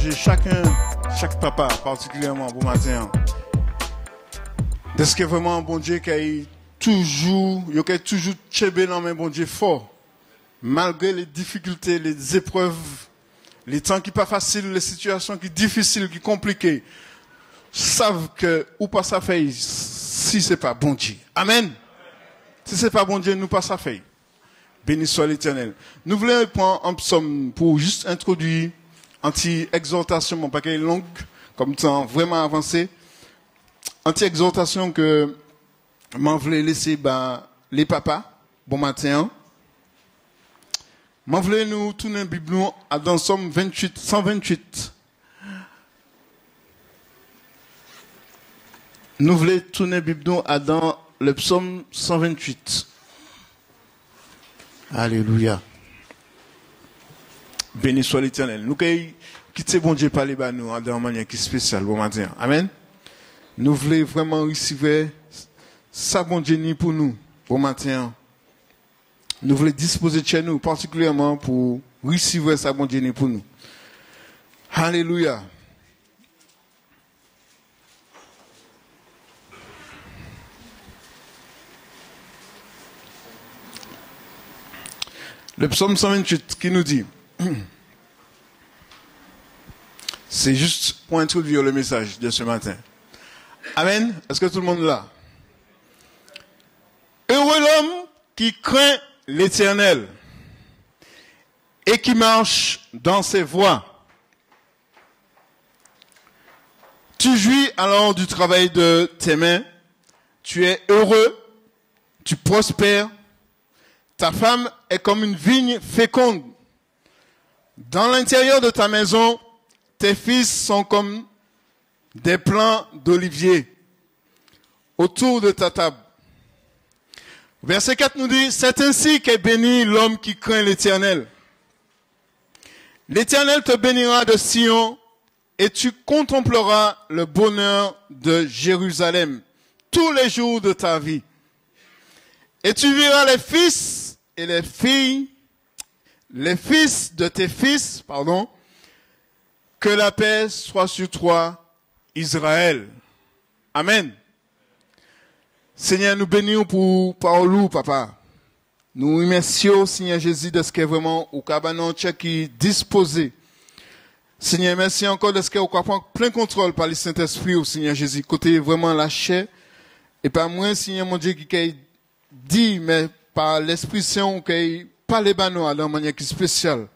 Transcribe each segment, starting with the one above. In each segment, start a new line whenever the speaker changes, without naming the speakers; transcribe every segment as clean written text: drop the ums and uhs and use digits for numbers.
encourager chaque papa, particulièrement pour matin. Est-ce que vraiment un bon Dieu qui a toujours tchébé dans un bon Dieu fort, malgré les difficultés, les épreuves, les temps qui pas faciles, les situations qui difficiles, qui compliquées, savent que ou pas ça fait si c'est pas bon Dieu. Amen. Si c'est pas bon Dieu, nous pas ça fait. Béni soit l'Éternel. Nous voulons prendre un psaume pour juste introduire anti-exhortation, mon paquet long, comme temps vraiment avancé. Anti-exhortation que m'en voulais laisser les papas, bon matin. M'en voulais nous tourner la Bible dans Somme 28, 128. Nous voulons tourner la Bible dans le psaume 128. Alléluia. Béni soit l'Éternel. Nous quitter bon Dieu parler nous dans une manière qui est spéciale bon matin. Amen. Nous voulons vraiment recevoir ça bon Dieu pour nous bon matin. Nous voulons disposer de chez nous particulièrement pour recevoir ça bon Dieu pour nous. Alléluia. Le psaume 128 qui nous dit, c'est juste pour introduire le message de ce matin. Amen. Est-ce que tout le monde est là? Heureux l'homme qui craint l'Éternel et qui marche dans ses voies. Tu jouis alors du travail de tes mains, tu es heureux, tu prospères. Ta femme est comme une vigne féconde. Dans l'intérieur de ta maison, tes fils sont comme des plants d'olivier autour de ta table. Verset 4 nous dit, c'est ainsi qu'est béni l'homme qui craint l'Éternel. L'Éternel te bénira de Sion et tu contempleras le bonheur de Jérusalem tous les jours de ta vie. Et tu verras les fils et les filles, les fils de tes fils, que la paix soit sur toi, Israël. Amen. Seigneur, nous bénissons pour parole, papa. Nous remercions, Seigneur Jésus, de ce qui est vraiment au cabanon qui est disposé. Seigneur, merci encore de ce qui est au prendre plein contrôle par le Saint-Esprit, au Seigneur Jésus, côté vraiment la chair. Et pas moins, Seigneur mon Dieu, qui dit, mais par l'Esprit Saint, qui parle les banaux d'une manière spéciale.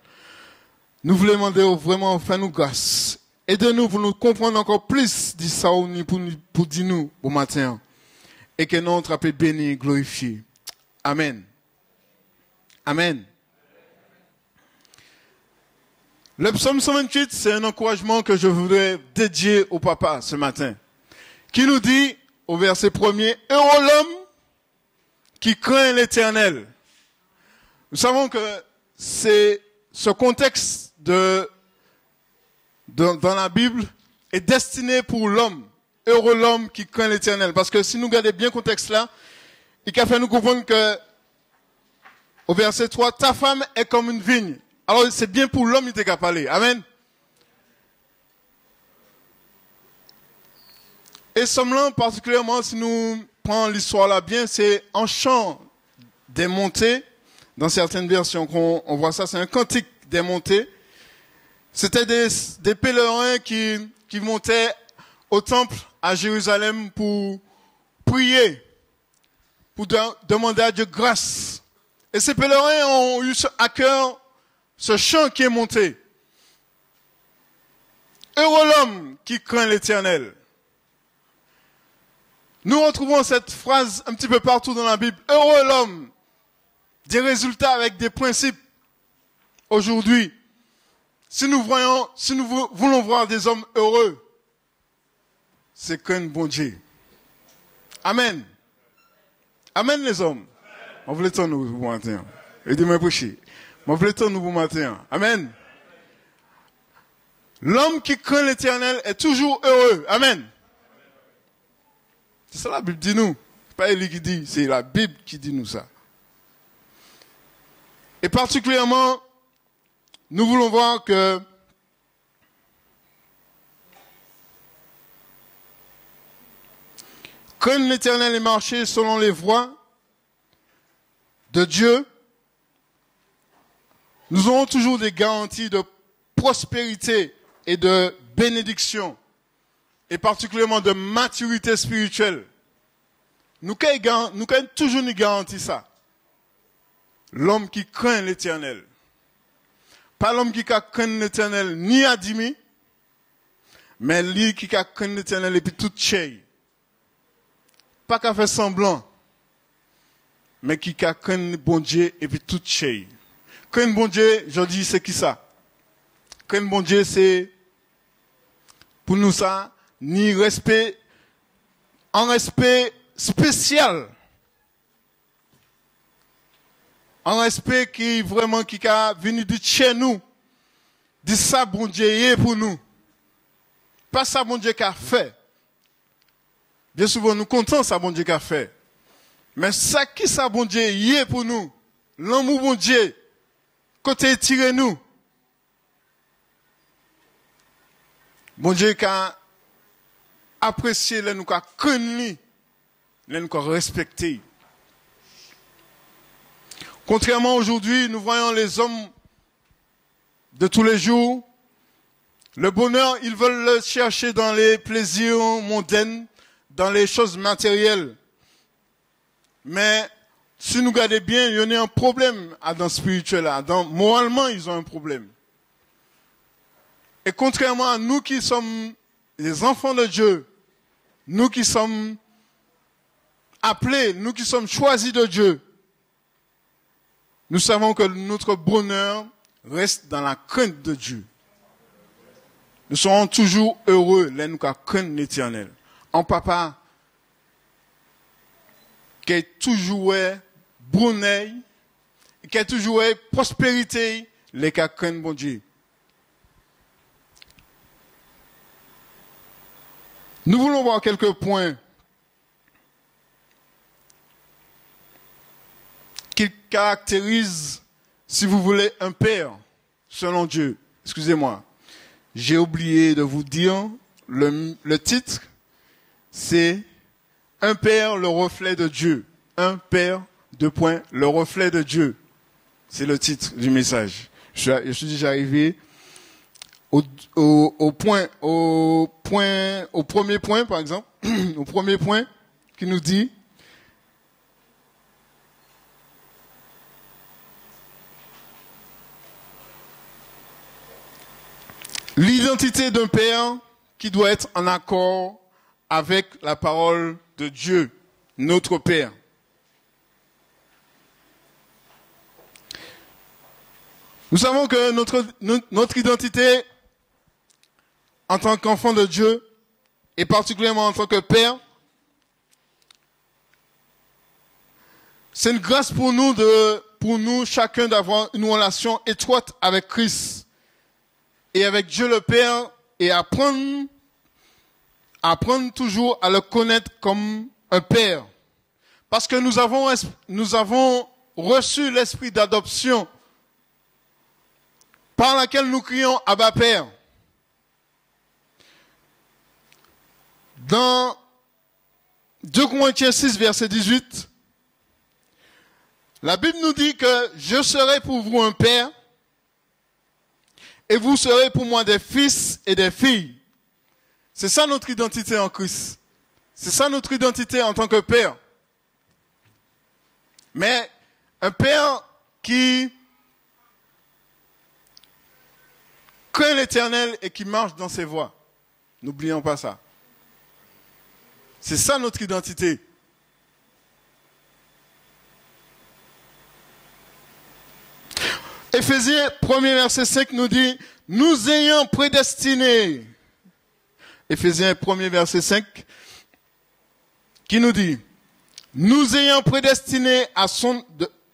Nous voulons demander vraiment, fais-nous grâce. Aidez-nous pour nous comprendre encore plus de ça pour dire nous au matin. Et que nous soyons bénis et glorifiés. Amen. Amen. Le psaume 128, c'est un encouragement que je voudrais dédier au papa ce matin. Qui nous dit, au verset 1er, heureux l'homme qui craint l'Éternel. Nous savons que c'est ce contexte dans la Bible est destiné pour l'homme. Heureux l'homme qui craint l'Éternel. Parce que si nous regardons bien le contexte là, il a fait nous comprendre que au verset 3, ta femme est comme une vigne. Alors c'est bien pour l'homme qui t'a parlé. Amen. Et somme-là, particulièrement, si nous prenons l'histoire là bien, c'est un chant des montées. Dans certaines versions, on voit ça, c'est un cantique des montées. C'était des pèlerins qui montaient au temple à Jérusalem pour prier, pour demander à Dieu grâce. Et ces pèlerins ont eu à cœur ce chant qui est monté. Heureux l'homme qui craint l'Éternel. Nous retrouvons cette phrase un petit peu partout dans la Bible. Heureux l'homme. Des résultats avec des principes. Aujourd'hui, si nous voulons voir des hommes heureux, c'est craindre bon Dieu. Amen. Amen les hommes. On voulait tant nous pour matin. Aidez-moi à prêcher. On voulait tant nous pour matin. Amen. L'homme qui craint l'Éternel est toujours heureux. Amen. C'est ça la Bible dit nous. C'est pas lui qui dit, c'est la Bible qui dit nous ça. Et particulièrement, nous voulons voir que craindre l'Éternel et marcher selon les voies de Dieu, nous aurons toujours des garanties de prospérité et de bénédiction, et particulièrement de maturité spirituelle. Nous avons toujours une garantie ça. L'homme qui craint l'Éternel. Pas l'homme qui craint l'Éternel ni à demi, mais lui qui craint l'Éternel et puis tout chez. Pas qu'à faire semblant, mais qui craint bon Dieu et puis tout chez. Craint bon Dieu, je dis, c'est qui ça? Craint bon Dieu, c'est pour nous ça, ni respect, en respect spécial. Un respect qui vraiment qui a venu de chez nous. De ça bon Dieu est pour nous. Pas ça bon Dieu qu'a fait. Bien souvent nous comptons ça bon Dieu qu'a fait. Mais ça qui ça bon Dieu est pour nous. L'amour bon Dieu côté tiré nous. Bon Dieu qu'a apprécié les nous qu'a connu, les nous qu'a respecté. Contrairement aujourd'hui, nous voyons les hommes de tous les jours. Le bonheur, ils veulent le chercher dans les plaisirs mondains, dans les choses matérielles. Mais si nous regardons bien, il y en a un problème dans le spirituel. Moralement, ils ont un problème. Et contrairement à nous qui sommes les enfants de Dieu, nous qui sommes appelés, nous qui sommes choisis de Dieu, nous savons que notre bonheur reste dans la crainte de Dieu. Nous serons toujours heureux, là nous craignons l'Éternel. Un papa qui est toujours bonheur, qui est toujours prospérité, les qui craignent bon Dieu. Nous voulons voir quelques points qui caractérise, si vous voulez, un père selon Dieu. Excusez-moi, j'ai oublié de vous dire, le titre, c'est « Un père, le reflet de Dieu ». Un père, le reflet de Dieu. C'est le titre du message. Je suis déjà arrivé au premier point, par exemple, au premier point qui nous dit l'identité d'un père qui doit être en accord avec la parole de Dieu, notre Père. Nous savons que notre identité en tant qu'enfant de Dieu, et particulièrement en tant que père, c'est une grâce pour nous chacun d'avoir une relation étroite avec Christ et avec Dieu le Père, et apprendre toujours à le connaître comme un père. Parce que nous avons reçu l'esprit d'adoption par laquelle nous crions Abba Père. Dans 2 Corinthiens 6, verset 18, la Bible nous dit que je serai pour vous un père et vous serez pour moi des fils et des filles. C'est ça notre identité en Christ. C'est ça notre identité en tant que père. Mais un père qui craint l'Éternel et qui marche dans ses voies. N'oublions pas ça. C'est ça notre identité. Éphésiens 1er verset 5 nous dit, nous ayant prédestinés. Éphésiens 1er verset 5 qui nous dit, nous ayant prédestinés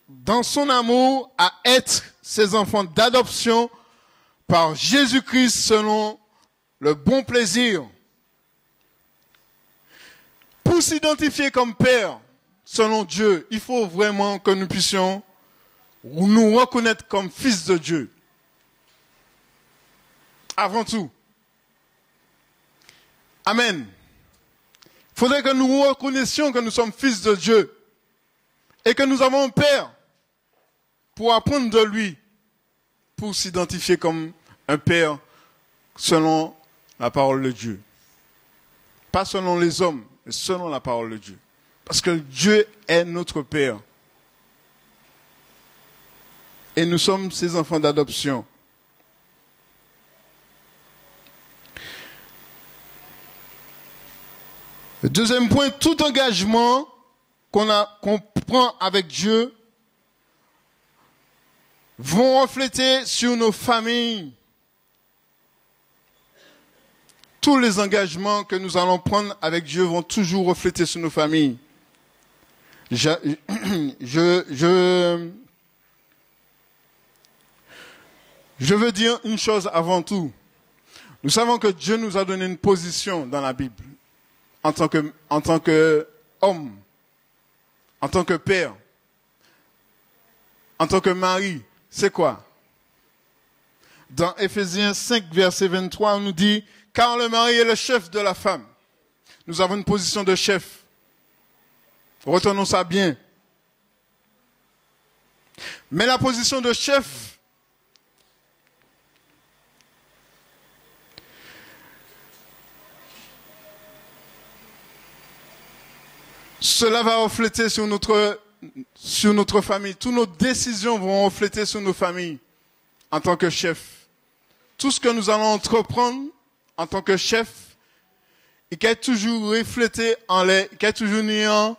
dans son amour à être ses enfants d'adoption par Jésus-Christ selon le bon plaisir. Pour s'identifier comme père selon Dieu, il faut vraiment que nous puissions nous reconnaître comme fils de Dieu. Avant tout. Amen. Il faudrait que nous reconnaissions que nous sommes fils de Dieu et que nous avons un Père pour apprendre de lui, pour s'identifier comme un Père selon la parole de Dieu. Pas selon les hommes, mais selon la parole de Dieu. Parce que Dieu est notre Père. Et nous sommes ses enfants d'adoption. Le deuxième point, tout engagement qu'on prend avec Dieu vont refléter sur nos familles. Tous les engagements que nous allons prendre avec Dieu vont toujours refléter sur nos familles. Je veux dire une chose avant tout. Nous savons que Dieu nous a donné une position dans la Bible en tant que homme, en tant que père, en tant que mari. C'est quoi? Dans Éphésiens 5, verset 23, on nous dit « Car le mari est le chef de la femme ». Nous avons une position de chef. Retenons ça bien. Mais la position de chef, cela va refléter sur notre famille. Toutes nos décisions vont refléter sur nos familles en tant que chef. Tout ce que nous allons entreprendre en tant que chef, et qui est toujours reflété qui est toujours niant,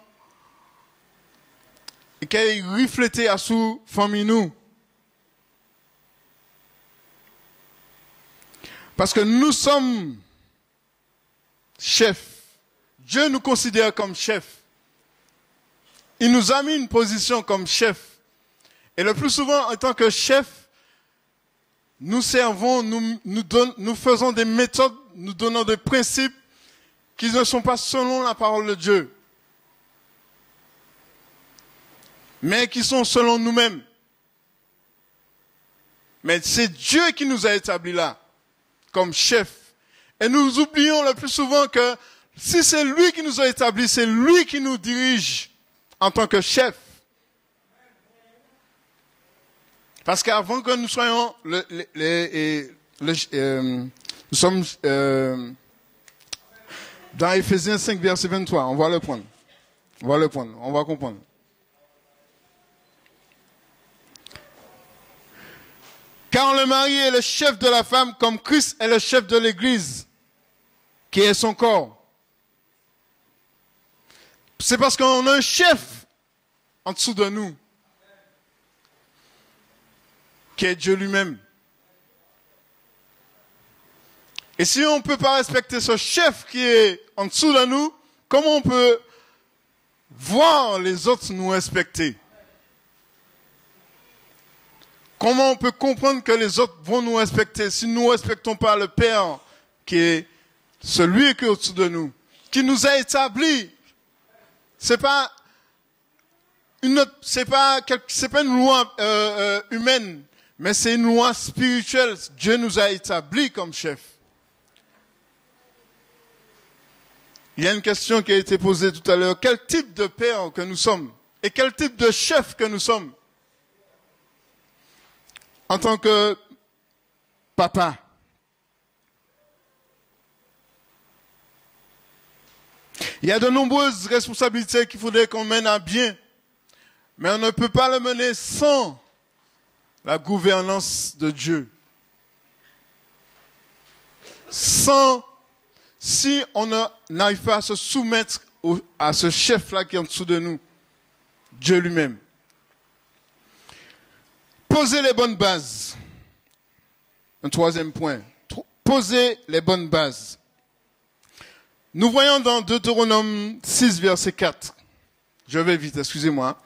et qui est reflété à sous famille nous. Parce que nous sommes chefs. Dieu nous considère comme chefs. Il nous a mis une position comme chef. Et le plus souvent, en tant que chef, nous servons, nous faisons des méthodes, nous donnons des principes qui ne sont pas selon la parole de Dieu, mais qui sont selon nous-mêmes. Mais c'est Dieu qui nous a établis là, comme chef. Et nous oublions le plus souvent que si c'est lui qui nous a établis, c'est lui qui nous dirige en tant que chef. Parce qu'avant que nous soyons, nous sommes dans Éphésiens 5, verset 23. On va le prendre. On va comprendre. Car le mari est le chef de la femme, comme Christ est le chef de l'Église, qui est son corps. C'est parce qu'on a un chef en dessous de nous, qui est Dieu lui-même. Et si on ne peut pas respecter ce chef qui est en dessous de nous, comment on peut voir les autres nous respecter? Comment on peut comprendre que les autres vont nous respecter si nous ne respectons pas le Père qui est celui qui est au-dessus de nous, qui nous a établis? C'est pas une loi humaine, mais c'est une loi spirituelle. Dieu nous a établis comme chef. Il y a une question qui a été posée tout à l'heure. Quel type de père que nous sommes? Et quel type de chef que nous sommes? En tant que papa. Il y a de nombreuses responsabilités qu'il faudrait qu'on mène à bien. Mais on ne peut pas le mener sans la gouvernance de Dieu. Si on n'arrive pas à se soumettre à ce chef-là qui est en dessous de nous, Dieu lui-même. Poser les bonnes bases. Un troisième point. Poser les bonnes bases. Nous voyons dans Deutéronome 6, verset 4. Je vais vite, excusez-moi.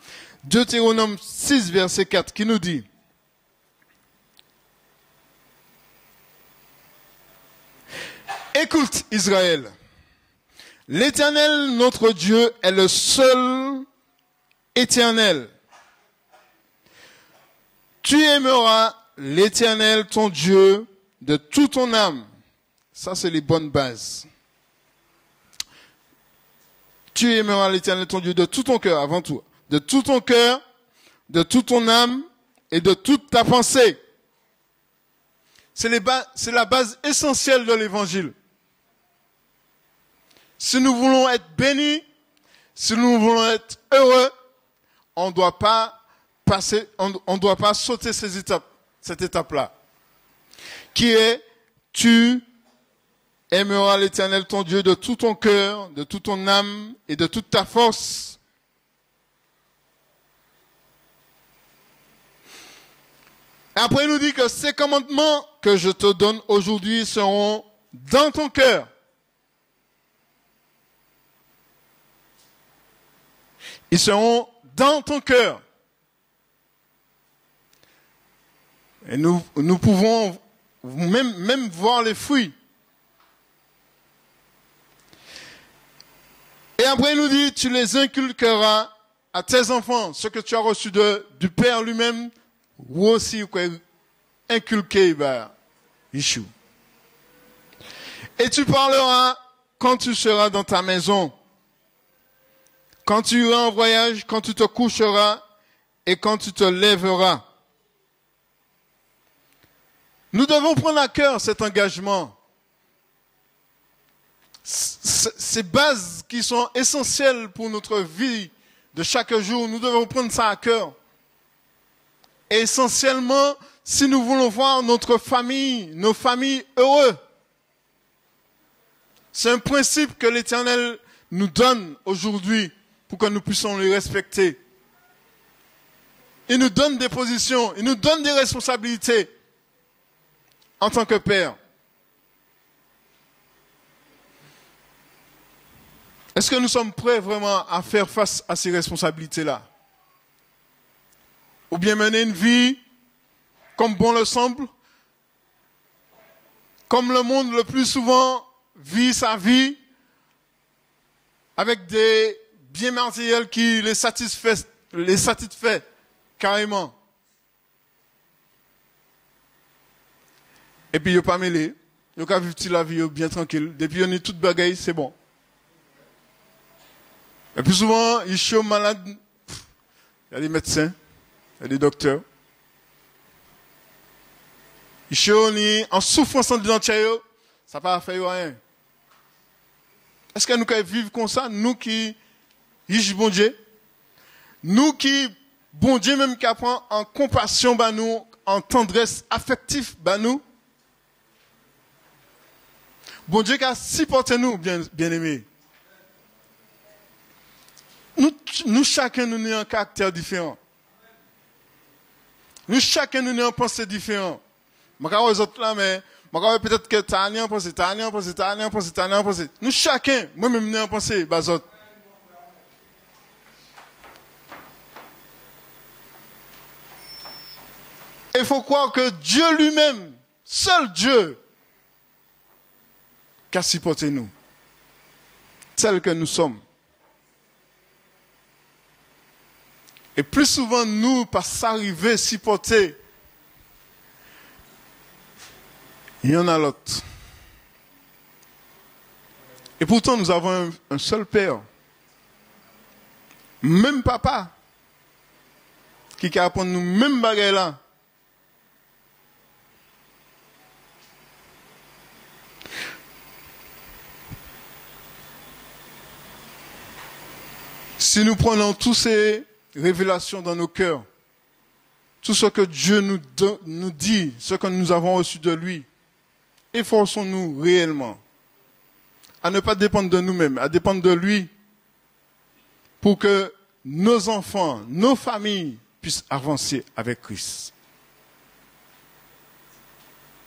Deutéronome 6, verset 4, qui nous dit: Écoute, Israël, l'Éternel, notre Dieu, est le seul éternel. Tu aimeras l'Éternel, ton Dieu, de toute ton âme. Ça, c'est les bonnes bases. Tu aimeras l'Éternel ton Dieu de tout ton cœur, avant tout. De tout ton cœur, de toute ton âme et de toute ta pensée. C'est la base essentielle de l'évangile. Si nous voulons être bénis, si nous voulons être heureux, on ne doit pas sauter cette étape-là. Qui est, tu aimeras l'Éternel ton Dieu de tout ton cœur, de toute ton âme et de toute ta force. Après, il nous dit que ces commandements que je te donne aujourd'hui seront dans ton cœur. Ils seront dans ton cœur. Et nous pouvons même voir les fruits. Et après, il nous dit, tu les inculqueras à tes enfants, ce que tu as reçu du Père lui-même, ou aussi inculqué, Yeshua. Et tu parleras quand tu seras dans ta maison, quand tu iras en voyage, quand tu te coucheras et quand tu te lèveras. Nous devons prendre à cœur cet engagement. Ces bases qui sont essentielles pour notre vie de chaque jour, nous devons prendre ça à cœur. Et essentiellement, si nous voulons voir nos familles heureux. C'est un principe que l'Éternel nous donne aujourd'hui pour que nous puissions les respecter. Il nous donne des positions, il nous donne des responsabilités en tant que père. Est-ce que nous sommes prêts vraiment à faire face à ces responsabilités-là? Ou bien mener une vie comme bon le semble, comme le monde le plus souvent vit sa vie, avec des biens matériels qui les satisfait carrément. Et puis, il n'y a pas mêlé. Il y a vivre la vie bien tranquille. Depuis, on est toute bagaille, c'est bon. Et puis souvent, ils sont malades. Il y a des médecins, il y a des docteurs. Ils sont en souffrance en dentaire, ça ne va pas faire rien. Est-ce que nous pouvons vivre comme ça, nous qui riches bon Dieu, nous qui, bon Dieu même qui apprend en compassion, nous, en tendresse affective, nous, bon Dieu qui a supporté nous, bien-aimés. Nous chacun, nous avons un caractère différent. Nous chacun, nous avons une pensée différente. Je ne sais pas les autres là, mais peut-être que tu as une pensée. Nous chacun, moi-même, nous avons une pensée, Il faut croire que Dieu lui-même, seul Dieu, qui a supporté nous, tel que nous sommes. Et plus souvent, nous, par s'arriver, supporter, il y en a l'autre. Et pourtant, nous avons un seul père. Même papa. Qui apprend nous même bagaille là. Si nous prenons tous ces révélations dans nos cœurs, tout ce que Dieu nous dit, ce que nous avons reçu de lui, efforçons-nous réellement à ne pas dépendre de nous-mêmes, à dépendre de lui, pour que nos enfants, nos familles puissent avancer avec Christ.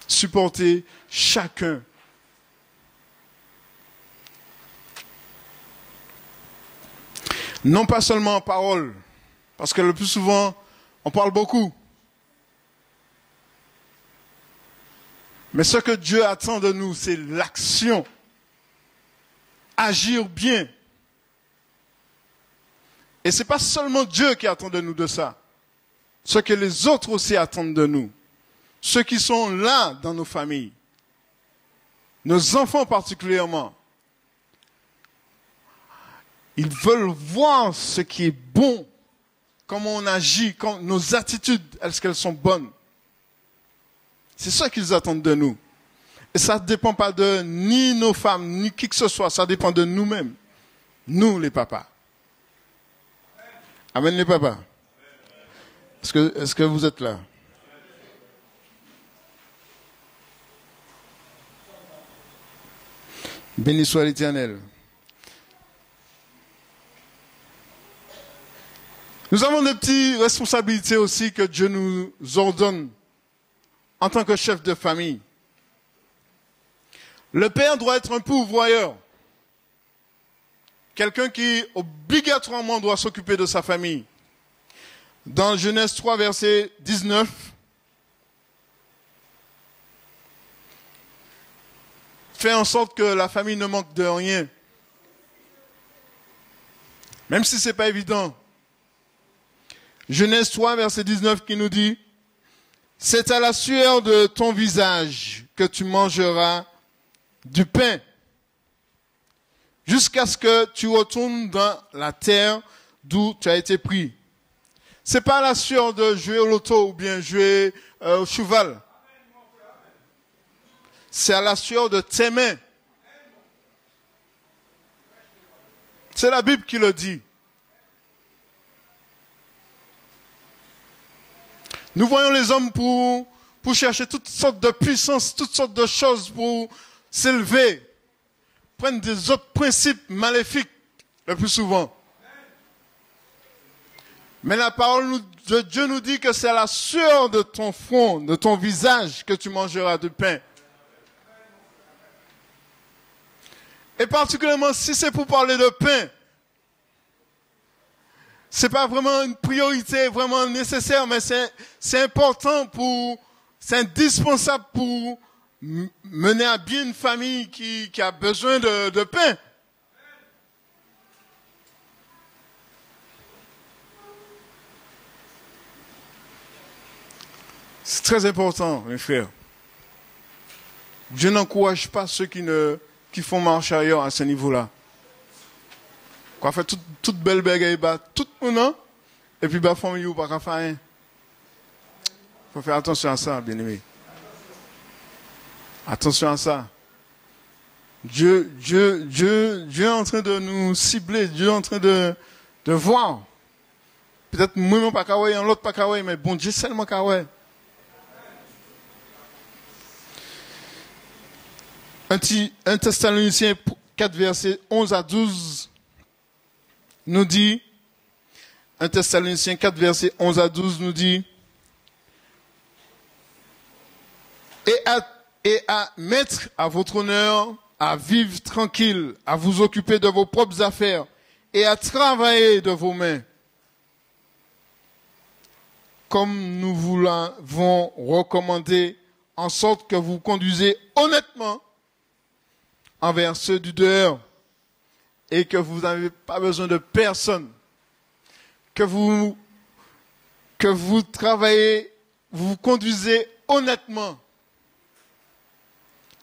Supporter chacun. Non pas seulement en parole, parce que le plus souvent, on parle beaucoup. Mais ce que Dieu attend de nous, c'est l'action. Agir bien. Et ce n'est pas seulement Dieu qui attend de nous de ça. Ce que les autres aussi attendent de nous. Ceux qui sont là dans nos familles. Nos enfants particulièrement. Ils veulent voir ce qui est bon, comment on agit, nos attitudes, est-ce qu'elles sont bonnes. C'est ça qu'ils attendent de nous. Et ça ne dépend pas de ni nos femmes, ni qui que ce soit, ça dépend de nous-mêmes. Nous, les papas. Amen, les papas. Est-ce que vous êtes là? Béni soit l'Éternel. Nous avons des petites responsabilités aussi que Dieu nous ordonne en tant que chef de famille. Le père doit être un pourvoyeur. Quelqu'un qui obligatoirement doit s'occuper de sa famille. Dans Genèse 3, verset 19, fait en sorte que la famille ne manque de rien. Même si ce n'est pas évident. Genèse 3, verset 19 qui nous dit, « C'est à la sueur de ton visage que tu mangeras du pain, jusqu'à ce que tu retournes dans la terre d'où tu as été pris. » C'est pas à la sueur de jouer au loto ou bien jouer au cheval. C'est à la sueur de tes mains. C'est la Bible qui le dit. Nous voyons les hommes pour chercher toutes sortes de puissances, toutes sortes de choses pour s'élever, prennent des autres principes maléfiques le plus souvent. Mais la parole de Dieu nous dit que c'est à la sueur de ton front, de ton visage que tu mangeras du pain. Et particulièrement si c'est pour parler de pain, c'est pas vraiment une priorité vraiment nécessaire, mais c'est important c'est indispensable pour mener à bien une famille qui a besoin de pain. C'est très important, mes frères. Dieu n'encourage pas ceux qui font marche arrière à ce niveau-là. Quoi fait toute belle bagaille, tout le monde, et puis famille ou pas faire rien. Faut faire attention à ça, bien-aimé. Attention à ça. Dieu est en train de nous cibler, Dieu est en train de voir. Peut-être moi pas kawaii, l'autre pas kawaii, mais bon Dieu seulement kawaii. 1 Thessaloniciens 4, versets 11 à 12 nous dit, 1 Thessaloniciens 4, versets 11 à 12 nous dit, et à mettre à votre honneur, à vivre tranquille, à vous occuper de vos propres affaires et à travailler de vos mains, comme nous vous l'avons recommandé, en sorte que vous conduisez honnêtement envers ceux du dehors et que vous n'avez pas besoin de personne, que vous travaillez, vous conduisez honnêtement.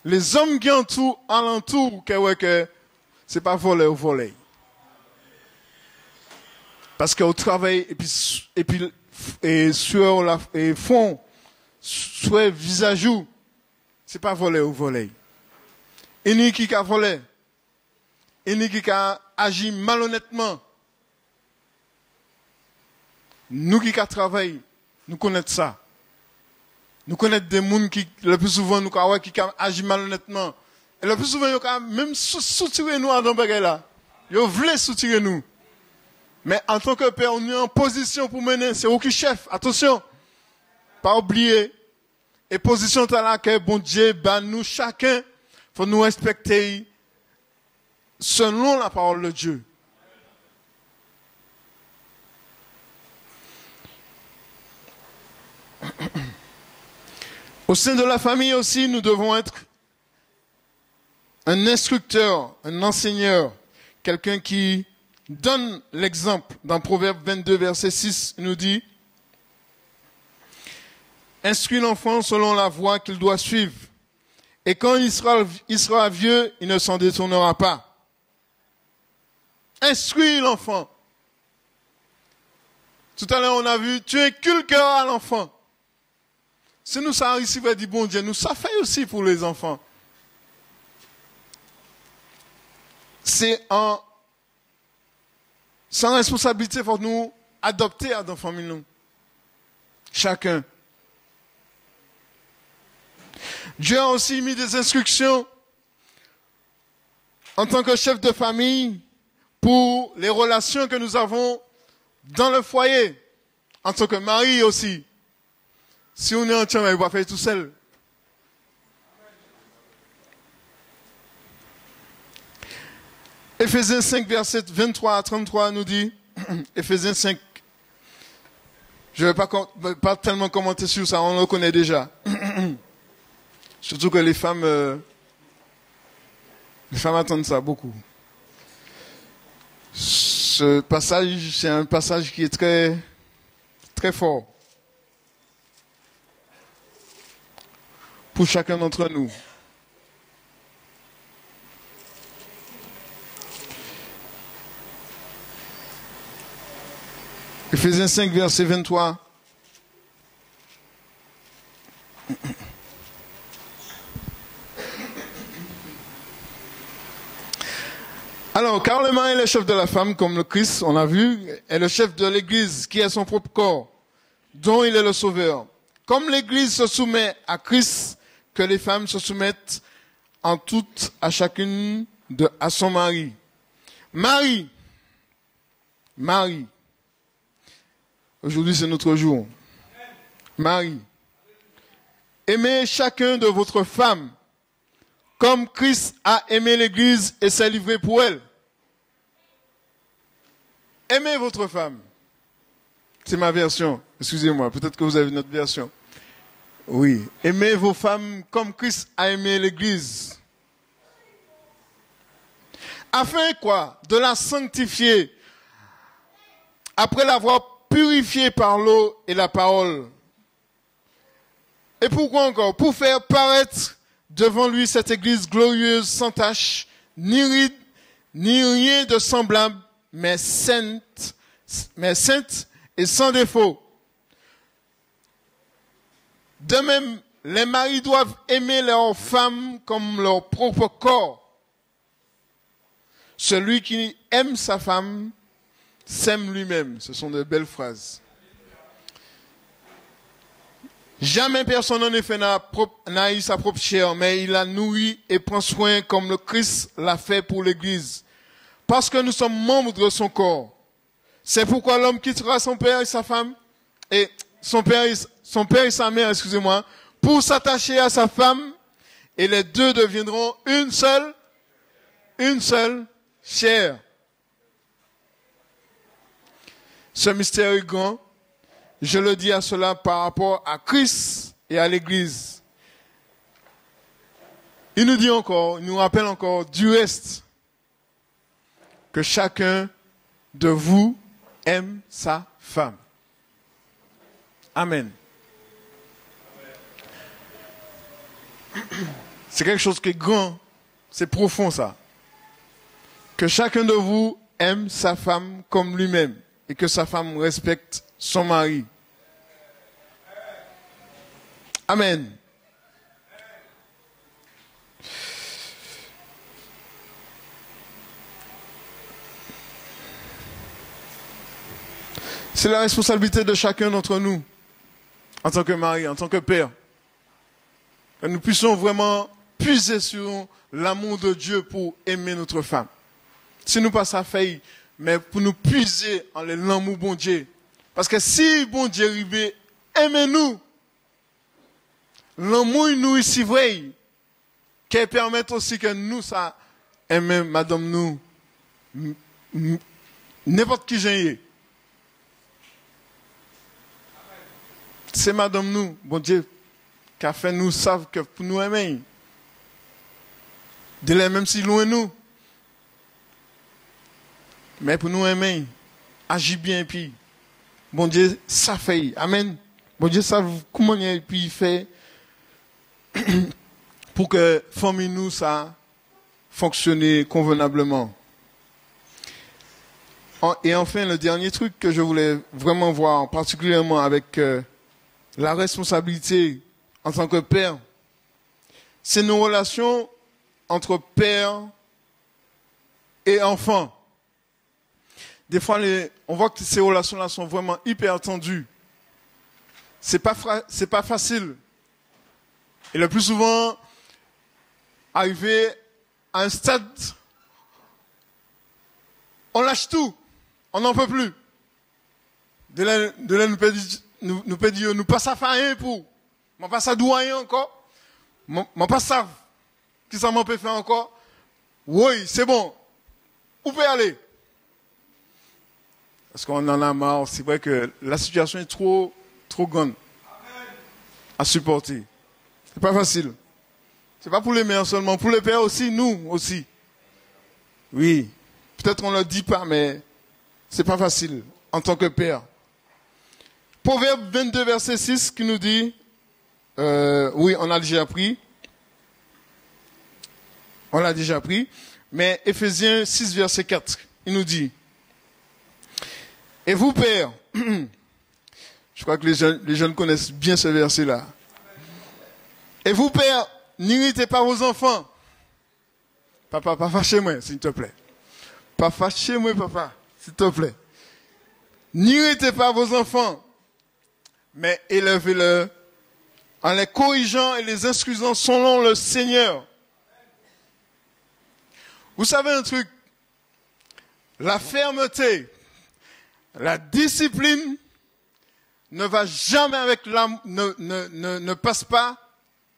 Les hommes qui entourent, alentour, que c'est pas voler ou voler. Parce qu'au travail, et puis sur la, et fond, sur le visage, c'est pas voler ou voler. Et ni qui a volé, et ni qui a agi malhonnêtement. Nous qui a travaillé, nous connaissons ça. Nous connaissons des gens qui, le plus souvent, nous qui agissent malhonnêtement. Et le plus souvent, ils même soutirer nous dans ce là. Ils veulent soutirer nous. Mais en tant que père, on est en position pour mener. C'est vous qui chef. Attention. Pas oublier. Et position là que bon Dieu, nous chacun, faut nous respecter selon la parole de Dieu. Au sein de la famille aussi, nous devons être un instructeur, un enseigneur, quelqu'un qui donne l'exemple. Dans Proverbe 22, verset 6, il nous dit, « Instruis l'enfant selon la voie qu'il doit suivre, et quand il sera vieux, il ne s'en détournera pas. » Instruis l'enfant. Tout à l'heure, on a vu, tu inculques à l'enfant. Si nous ça ici, va dire, bon Dieu, nous ça fait aussi pour les enfants. C'est sans responsabilité pour nous adopter à nos familles, nous. Chacun. Dieu a aussi mis des instructions en tant que chef de famille pour les relations que nous avons dans le foyer, en tant que mari aussi. Si on est en train, il va faire tout seul. Éphésiens 5, verset 23 à 33 nous dit, Éphésiens 5, je ne vais pas tellement commenter sur ça, on le connaît déjà. Surtout que les femmes attendent ça beaucoup. Ce passage, c'est un passage qui est très, très fort pour chacun d'entre nous. Éphésiens 5, verset 23. Alors, car le mari est le chef de la femme, comme le Christ, on a vu, est le chef de l'Église, qui est son propre corps, dont il est le sauveur. Comme l'Église se soumet à Christ, que les femmes se soumettent en tout à chacune à son mari. Marie. Aujourd'hui, c'est notre jour. Marie. Aimez chacun de votre femme, comme Christ a aimé l'Église et s'est livré pour elle. Aimez votre femme. C'est ma version. Excusez-moi, peut-être que vous avez notre version. Oui. Aimez vos femmes comme Christ a aimé l'Église. Afin quoi? De la sanctifier. Après l'avoir purifiée par l'eau et la parole. Et pourquoi encore? Pour faire paraître devant lui cette Église glorieuse, sans tache, ni ride, ni rien de semblable, mais sainte et sans défaut. De même, les maris doivent aimer leurs femmes comme leur propre corps. Celui qui aime sa femme s'aime lui-même. Ce sont de belles phrases. Jamais personne en effet n'a eu sa propre chair, mais il la nourrit et prend soin comme le Christ l'a fait pour l'Église. Parce que nous sommes membres de son corps. C'est pourquoi l'homme quittera son père et sa femme, et son père et sa mère, excusez-moi, pour s'attacher à sa femme, et les deux deviendront une seule chair. Ce mystère est grand. Je le dis à cela par rapport à Christ et à l'Église. Il nous dit encore, il nous rappelle encore du reste que chacun de vous aime sa femme. Amen. C'est quelque chose qui est grand, c'est profond ça. Que chacun de vous aime sa femme comme lui-même et que sa femme respecte son mari. Amen. C'est la responsabilité de chacun d'entre nous, en tant que mari, en tant que père, que nous puissions vraiment puiser sur l'amour de Dieu pour aimer notre femme. Si nous pas ça fait, mais pour nous puiser en l'amour bon Dieu. Parce que si bon Dieu arrive, aimez-nous. L'amour nous ici vrai, qui permet aussi que nous ça aimer madame nous, n'importe qui j'ai. C'est madame nous, bon Dieu, qui a fait nous savent que pour nous aimer. De là même si loin nous. Mais pour nous aimer, agis bien et puis, bon Dieu, ça fait. Amen. Bon Dieu, ça comment et puis il fait pour que famille nous ça fonctionne convenablement. Et enfin, le dernier truc que je voulais vraiment voir, particulièrement avec la responsabilité en tant que père, c'est nos relations entre père et enfant. Des fois, on voit que ces relations-là sont vraiment hyper tendues. C'est pas facile. Et le plus souvent, arrivé à un stade, on lâche tout. On n'en peut plus. De là, nous peut dire, nous pas ça faire rien pour. Moi pas ça douailler encore. Moi pas ça. Qui ça m'en peut faire encore? Oui, c'est bon. Où peut aller? Parce qu'on en a marre. C'est vrai que la situation est trop grande à supporter. C'est pas facile. C'est pas pour les mères seulement, pour les pères aussi, nous aussi. Oui. Peut-être on ne le dit pas, mais c'est pas facile en tant que père. Proverbe 22, verset 6 qui nous dit, oui, on a déjà appris. On l'a déjà appris. Mais Éphésiens 6, verset 4, il nous dit, et vous, pères, je crois que les jeunes connaissent bien ce verset-là. Et vous, pères, n'irritez pas vos enfants. Papa, pas fâchez-moi, s'il te plaît. Pas fâchez-moi, papa, s'il te plaît. N'irritez pas vos enfants, mais élevez-le en les corrigeant et les instruisant selon le Seigneur. Vous savez un truc, la fermeté, la discipline ne va jamais avec l'amour, ne passe pas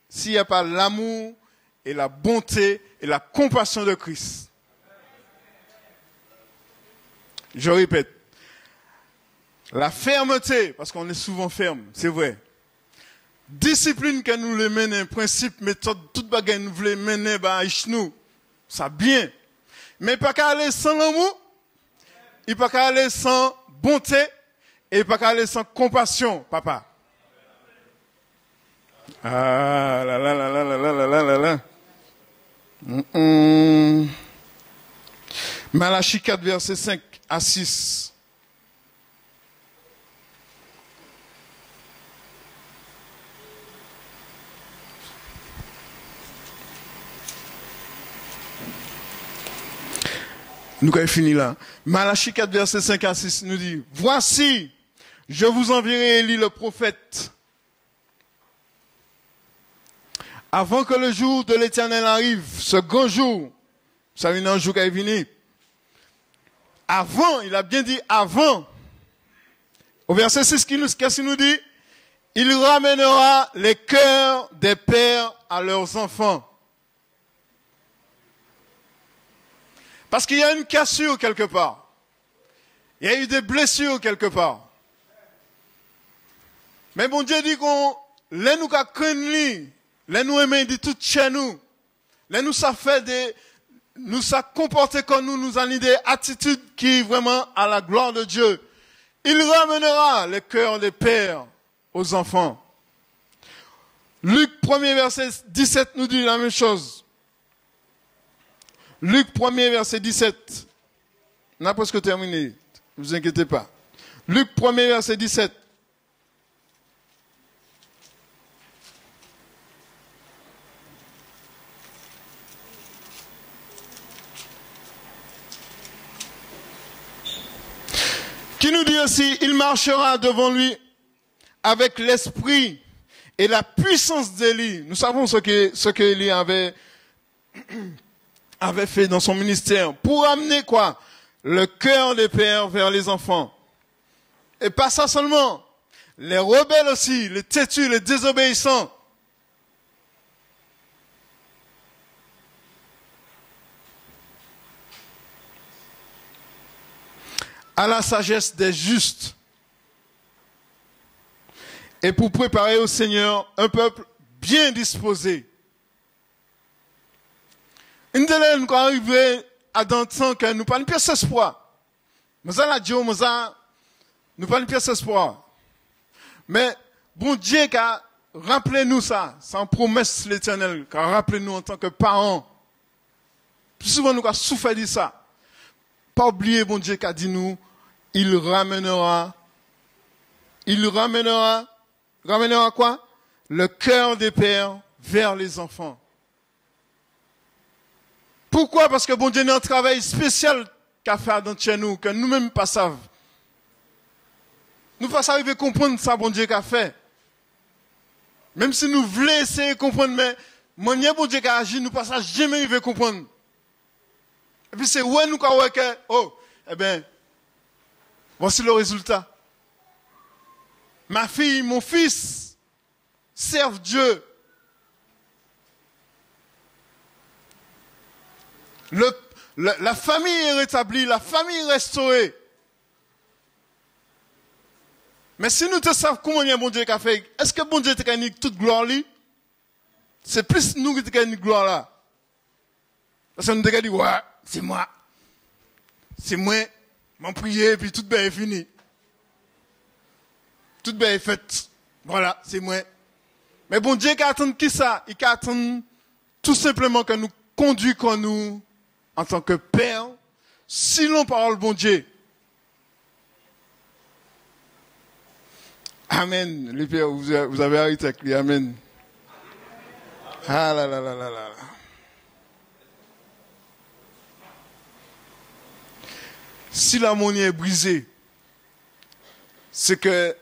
s'il n'y a pas l'amour et la bonté et la compassion de Christ. Je répète, la fermeté, parce qu'on est souvent ferme, c'est vrai. Discipline que nous les menons, principe, méthode, toute bagarre nous voulons mener, nous, ça bien. Mais pas qu'à aller sans l'amour, il pas qu'à aller sans bonté, et pas qu'à aller sans compassion, papa. Ah là là là là là là là là là. Malachie 4, verset 5 à 6. Nous avons fini là. Malachie 4, verset 5 à 6 nous dit, voici, je vous enverrai Élie le prophète, avant que le jour de l'Éternel arrive, ce grand jour, vous savez, un jour qui est venu. Avant, il a bien dit avant. Au verset 6, qu'est-ce qu'il nous dit? Il ramènera les cœurs des pères à leurs enfants. Parce qu'il y a une cassure quelque part. Il y a eu des blessures quelque part. Mais bon Dieu dit qu'on, les nous qu'a craigné, les nous aimer dit tout chez nous. Les nous ça fait nous ça comporter comme nous avons des attitudes qui vraiment à la gloire de Dieu. Il ramènera le cœur des pères aux enfants. Luc 1er verset 17 nous dit la même chose. Luc 1er verset 17. On a presque terminé. Ne vous inquiétez pas. Luc 1er verset 17. Qui nous dit aussi, il marchera devant lui avec l'esprit et la puissance d'Élie. Nous savons ce que Élie avait fait dans son ministère pour amener quoi? Le cœur des pères vers les enfants. Et pas ça seulement. Les rebelles aussi, les têtus, les désobéissants. À la sagesse des justes. Et pour préparer au Seigneur un peuple bien disposé. Une de nous quand arrivé à dans le temps que nous pas une pièce d'espoir. Nous allons dire, nous pas une pièce d'espoir. Mais bon Dieu qu'a rappelé nous ça, sans promesse l'Éternel, qu'a rappelé nous en tant que parents. Plus souvent nous avons souffert de ça. pas oublier, bon Dieu, qu'a dit nous, il ramènera quoi? Le cœur des pères vers les enfants. Pourquoi? Parce que bon Dieu a un travail spécial qu'a fait dans chez nous, que nous-mêmes pas savons. Nous pas arriver à comprendre ça, bon Dieu qu'a fait. Même si nous voulons essayer de comprendre, mais manière bon Dieu qu'a agi, nous pas jamais arriver à comprendre. Et puis c'est où nous croyons que, eh bien, voici le résultat. Ma fille, mon fils, servent Dieu. La famille est rétablie, la famille est restaurée. Mais si nous te savons comment il y a bon Dieu qui a fait, est-ce que bon Dieu te gagne toute gloire là? C'est plus nous qui te gagnons gloire là. Parce que nous te gagnons, ouais, c'est moi. C'est moi, m'en prier, puis tout bien est fini. Tout bien est fait. Voilà, c'est moi. Mais bon Dieu qui attend qui ça? Il attend tout simplement que nous conduisons nous en tant que père, si l'on parle bon Dieu. Amen. Les pères, vous avez arrêté avec lui. Amen. Ah là là là là là. Si l'harmonie est brisée, c'est que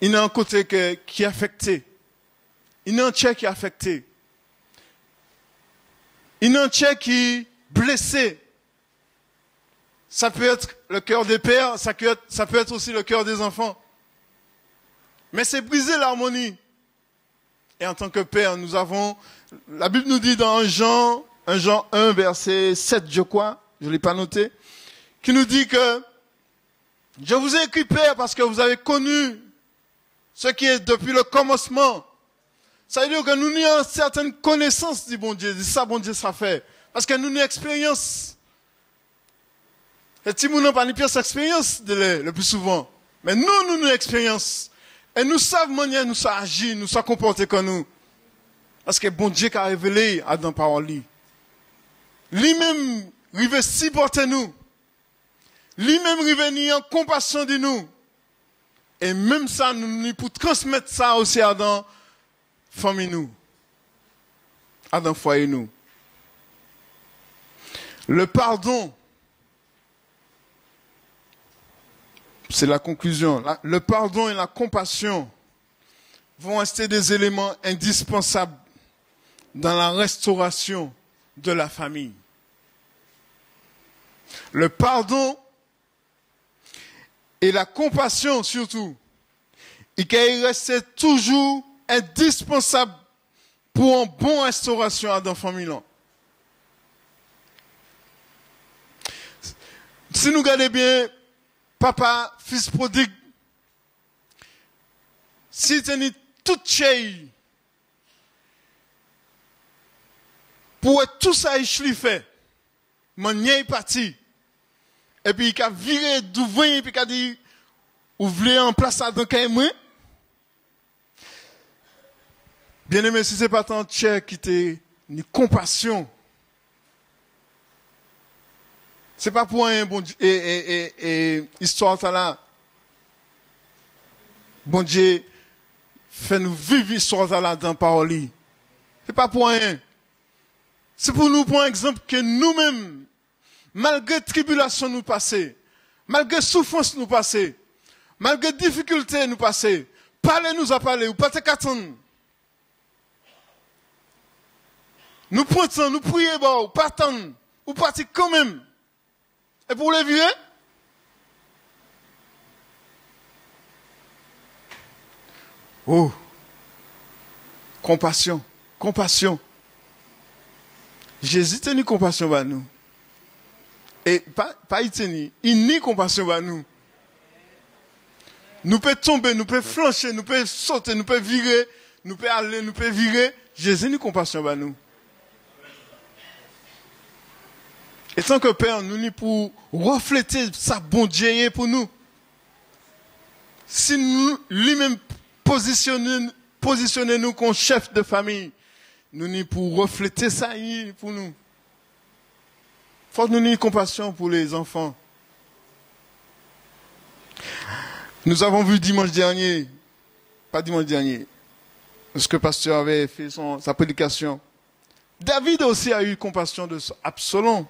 il y a un côté qui est affecté. Il y a un tiers qui est affecté. Il y a un tiers qui est blessé. Ça peut être le cœur des pères, ça peut être aussi le cœur des enfants. Mais c'est briser l'harmonie. Et en tant que père, nous avons, la Bible nous dit dans 1 Jean 1, verset 7, je crois, je ne l'ai pas noté, qui nous dit que je vous ai écrit père parce que vous avez connu ce qui est depuis le commencement. Ça veut dire que nous avons certaines connaissances du bon Dieu, dit ça bon Dieu ça fait. Parce que nous avons une expérience. Et si nous n'avons pas une pièce expérience le plus souvent. Mais nous avons une expérience. Et nous savons manière nous ça agir, nous ça comporter comme nous. Parce que bon Dieu qui a révélé à dans parole lui-même rive supporter nous. Lui-même rive ni en compassion de nous. Et même ça nous pour transmettre ça aussi à dans famille nous. À dans foyer nous. Le pardon, c'est la conclusion. Le pardon et la compassion vont rester des éléments indispensables dans la restauration de la famille. Le pardon et la compassion surtout, il reste toujours indispensable pour une bonne restauration dans la famille. Si nous regardons bien, papa, fils prodigue, s'il tenait toute chaîne, pour tout ça, il fait, mon est parti, et puis il a viré d'ouvre, et puis il a dit, vous voulez en place à dans moi? Bien aimé, si c'est pas tant cher qui t'est ni compassion, c'est pas pour un bon Dieu, et histoire ça là. Bon Dieu, fait nous vivre histoire ça là dans parole. C'est pas pour rien. C'est pour nous, pour un exemple, que nous-mêmes, malgré tribulation nous passer, malgré souffrance nous passer, malgré difficulté nous passer, parlez-nous à parler, ou pas te qu'attendre. Nous prenons, nous prions, ou pas attendre, ou partir quand même. Et pour les vieux, oh, compassion, compassion. Jésus tenu compassion à nous. Et pas il tenu, il nie compassion à nous. Nous pouvons tomber, nous pouvons flancher, nous pouvons sauter, nous pouvons virer, nous pouvons aller, nous pouvons virer. Jésus nous compassion à nous. Et tant que Père, nous n'y pour refléter sa bon Dieu pour nous. Si nous, lui-même, positionner nous comme chef de famille, nous n'y pour refléter ça pour nous. Faut que nous ayons compassion pour les enfants. Nous avons vu dimanche dernier, pas dimanche dernier, lorsque le pasteur avait fait sa prédication, David aussi a eu compassion de Absalom.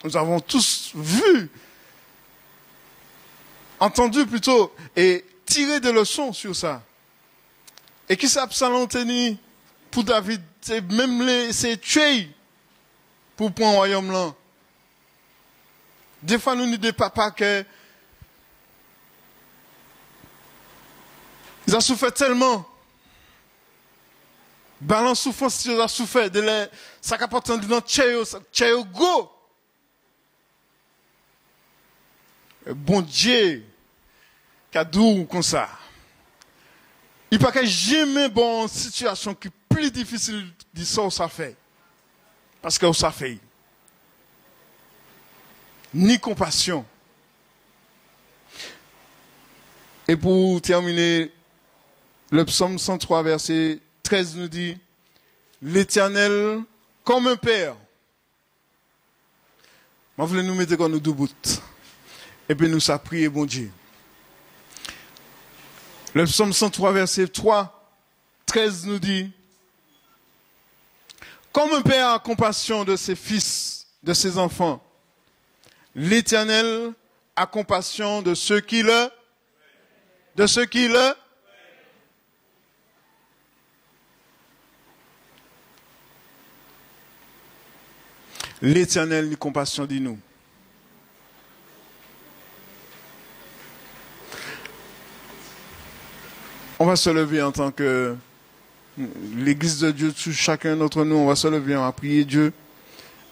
Nous avons tous vu, entendu plutôt, et tiré des leçons sur ça. Et qui s'est Absalom tenu pour David, c'est même c'est tué pour prendre le royaume là. Des fois, nous disons des papas que ils ont souffert tellement. Balance souffrance, ils ont souffert. Ça capte dans le tchèo go. Bon Dieu, cadou comme ça. Il n'y a pas jamais bon situation qui est plus difficile de ça fait. Parce que ça fait. Ni compassion. Et pour terminer, le psaume 103, verset 13 nous dit, l'Éternel comme un père. Je voulais nous mettre comme nous deux bouts. Et puis nous ça prier, bon Dieu. Le psaume 103, verset 3, 13 nous dit, comme un père a compassion de ses fils, de ses enfants, l'Éternel a compassion de ceux qui le, l'Éternel a compassion de nous. On va se lever en tant que l'Église de Dieu, chacun d'entre nous, on va se lever, on va prier Dieu.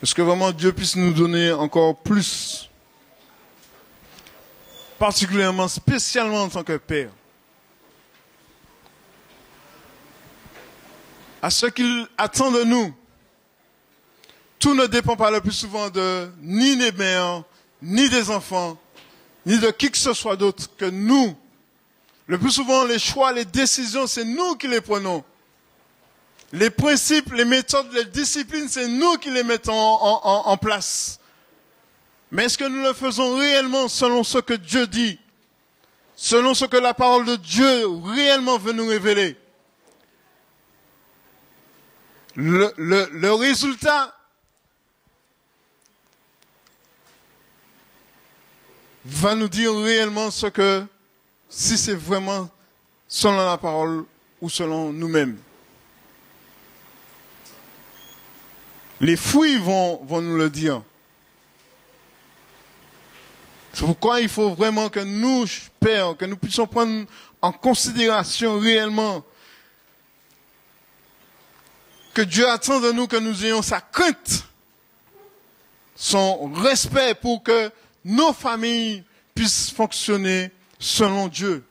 Est-ce que vraiment Dieu puisse nous donner encore plus, particulièrement, spécialement en tant que Père, à ce qu'il attend de nous. Tout ne dépend pas le plus souvent de ni des mères, ni des enfants, ni de qui que ce soit d'autre que nous. Le plus souvent, les choix, les décisions, c'est nous qui les prenons. Les principes, les méthodes, les disciplines, c'est nous qui les mettons en place. Mais est-ce que nous le faisons réellement selon ce que Dieu dit? Selon ce que la parole de Dieu réellement veut nous révéler? Le résultat va nous dire réellement ce que, si c'est vraiment selon la parole ou selon nous-mêmes. Les fruits vont nous le dire. C'est pourquoi il faut vraiment que nous, Père, que nous puissions prendre en considération réellement que Dieu attend de nous que nous ayons sa crainte, son respect pour que nos familles puissent fonctionner selon Dieu,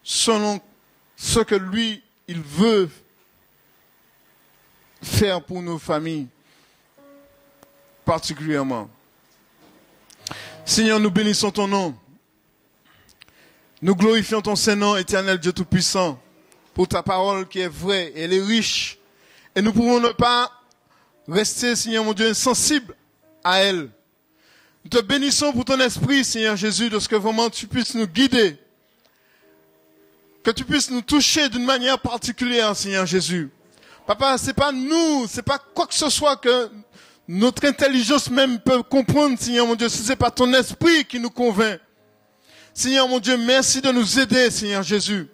selon ce que lui, il veut faire pour nos familles, particulièrement. Seigneur, nous bénissons ton nom. Nous glorifions ton Saint-Nom, éternel Dieu Tout-Puissant, pour ta parole qui est vraie et elle est riche. Et nous pouvons ne pas rester, Seigneur mon Dieu, insensibles à elle. Nous te bénissons pour ton esprit, Seigneur Jésus, de ce que vraiment tu puisses nous guider. Que tu puisses nous toucher d'une manière particulière, Seigneur Jésus. Papa, c'est pas nous, c'est pas quoi que ce soit que notre intelligence même peut comprendre, Seigneur mon Dieu, si c'est pas ton esprit qui nous convainc. Seigneur mon Dieu, merci de nous aider, Seigneur Jésus.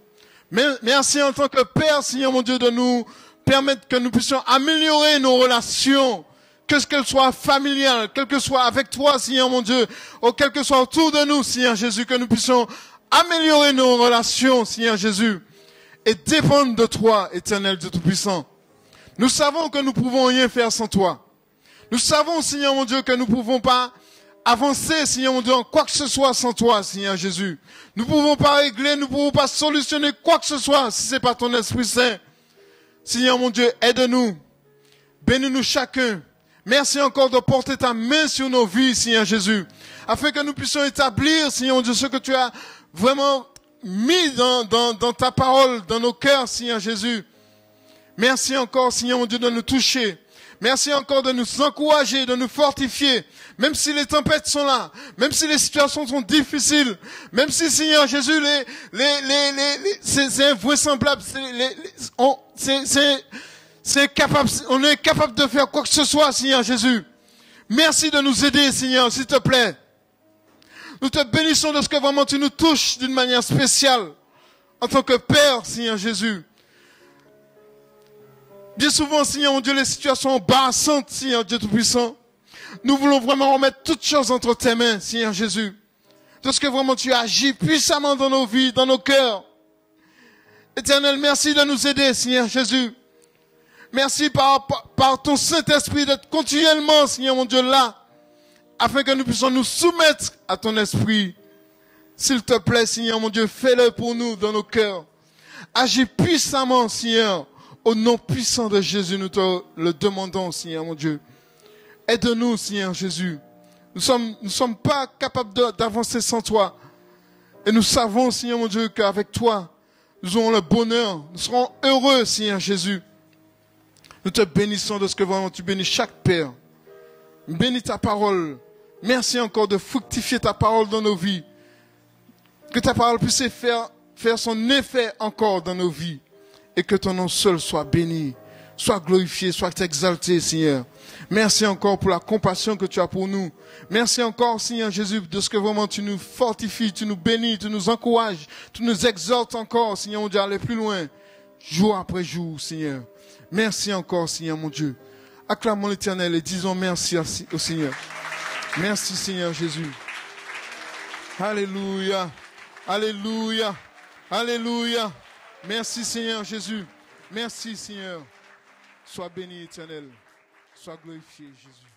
Merci en tant que Père, Seigneur mon Dieu, de nous permettre que nous puissions améliorer nos relations, qu'elles soient familiales, quelles que soient avec toi, Seigneur mon Dieu, ou quelles que soient autour de nous, Seigneur Jésus, que nous puissions améliorer nos relations, Seigneur Jésus, et dépendre de toi, éternel Dieu Tout-Puissant. Nous savons que nous pouvons rien faire sans toi. Nous savons, Seigneur mon Dieu, que nous ne pouvons pas avancer, Seigneur mon Dieu, en quoi que ce soit sans toi, Seigneur Jésus. Nous ne pouvons pas régler, nous ne pouvons pas solutionner quoi que ce soit si ce n'est pas ton Esprit Saint. Seigneur mon Dieu, aide-nous. Bénis-nous chacun. Merci encore de porter ta main sur nos vies, Seigneur Jésus, afin que nous puissions établir, Seigneur mon Dieu, ce que tu as vraiment mis dans ta parole, dans nos cœurs, Seigneur Jésus. Merci encore, Seigneur mon Dieu, de nous toucher. Merci encore de nous encourager, de nous fortifier, même si les tempêtes sont là, même si les situations sont difficiles, même si, Seigneur Jésus, c'est invraisemblable, on est incapable de faire quoi que ce soit, Seigneur Jésus. Merci de nous aider, Seigneur, s'il te plaît. Nous te bénissons de ce que vraiment tu nous touches d'une manière spéciale, en tant que Père, Seigneur Jésus. Bien souvent, Seigneur mon Dieu, les situations embarrassantes, Seigneur Dieu Tout-Puissant. Nous voulons vraiment remettre toutes choses entre tes mains, Seigneur Jésus. De ce que vraiment tu agis puissamment dans nos vies, dans nos cœurs. Éternel, merci de nous aider, Seigneur Jésus. Merci par ton Saint-Esprit d'être continuellement, Seigneur mon Dieu, là, afin que nous puissions nous soumettre à ton esprit. S'il te plaît, Seigneur mon Dieu, fais-le pour nous dans nos cœurs. Agis puissamment, Seigneur. Au nom puissant de Jésus, nous te le demandons, Seigneur mon Dieu. Aide-nous, Seigneur Jésus. Nous sommes pas capables d'avancer sans toi. Et nous savons, Seigneur mon Dieu, qu'avec toi, nous aurons le bonheur. Nous serons heureux, Seigneur Jésus. Nous te bénissons de ce que vraiment tu bénis chaque Père. Bénis ta parole. Merci encore de fructifier ta parole dans nos vies. Que ta parole puisse faire son effet encore dans nos vies. Et que ton nom seul soit béni, soit glorifié, soit exalté, Seigneur. Merci encore pour la compassion que tu as pour nous. Merci encore, Seigneur Jésus, de ce que vraiment tu nous fortifies, tu nous bénis, tu nous encourages, tu nous exhortes encore, Seigneur mon Dieu, à aller plus loin, jour après jour, Seigneur. Merci encore, Seigneur mon Dieu. Acclamons l'Éternel et disons merci au Seigneur. Merci, Seigneur Jésus. Alléluia, alléluia, alléluia. Merci Seigneur Jésus. Merci Seigneur. Sois béni éternel. Sois glorifié Jésus.